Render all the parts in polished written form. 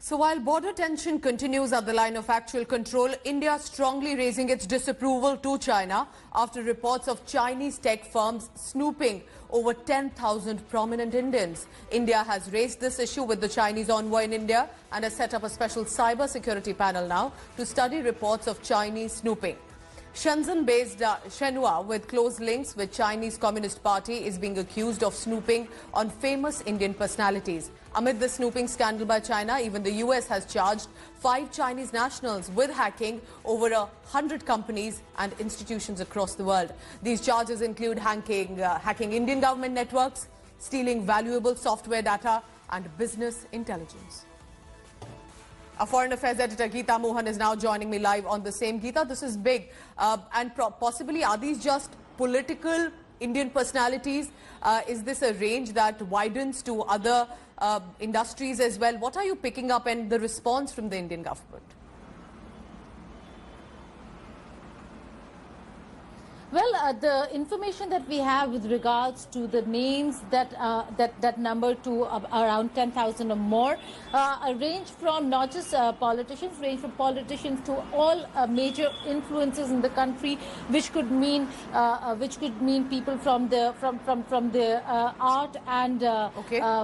So while border tension continues at the line of actual control, India strongly raising its disapproval to China after reports of Chinese tech firms snooping over 10,000 prominent Indians. India has raised this issue with the Chinese envoy in India and has set up a special cyber security panel now to study reports of Chinese snooping. Shenzhen-based Shenhua, with close links with Chinese Communist Party, is being accused of snooping on famous Indian personalities. Amid the snooping scandal by China, even the US has charged 5 Chinese nationals with hacking over 100 companies and institutions across the world. These charges include hacking Indian government networks, stealing valuable software data and business intelligence. Our Foreign Affairs editor Geeta Mohan is now joining me live on the same. Geeta, this is big. And possibly are these just political Indian personalities? Is this a range that widens to other industries as well? What are you picking up and the response from the Indian government? Well, the information that we have with regards to the names that number to around 10,000 or more range from not just politicians, range from politicians to all major influences in the country, which could mean people from the art and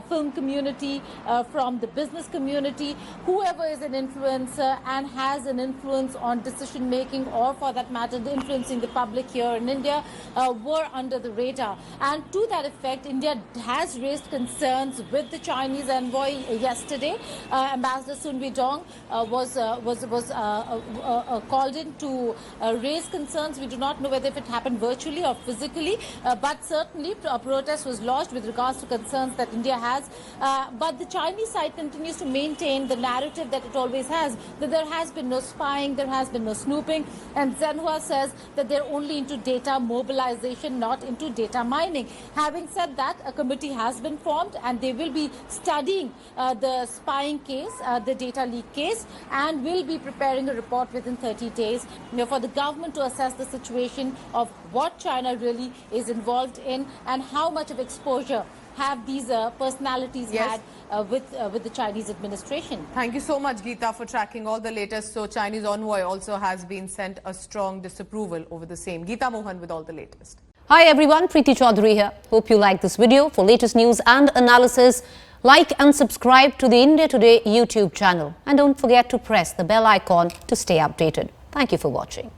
film community, from the business community, whoever is an influencer and has an influence on decision making, or for that matter, influencing the public here in India, were under the radar. And to that effect, India has raised concerns with the Chinese envoy yesterday. Ambassador Sun Weidong was called in to raise concerns. We do not know whether if it happened virtually or physically, but certainly a protest was lodged with regards to concerns that India has. But the Chinese side continues to maintain the narrative that it always has, that there has been no spying, there has been no snooping, and Shenhua says that they're only into data mobilization, not into data mining. Having said that, a committee has been formed and they will be studying the spying case, the data leak case, and will be preparing a report within 30 days for the government to assess the situation of what China really is involved in and how much of exposure have these personalities had with the Chinese administration. Thank you so much, Geeta, for tracking all the latest. So Chinese envoy also has been sent a strong disapproval over the same. Geeta Mohan with all the latest. Hi everyone, Preeti Chaudhary here. Hope you like this video. For latest news and analysis, like and subscribe to the India Today YouTube channel. And don't forget to press the bell icon to stay updated. Thank you for watching.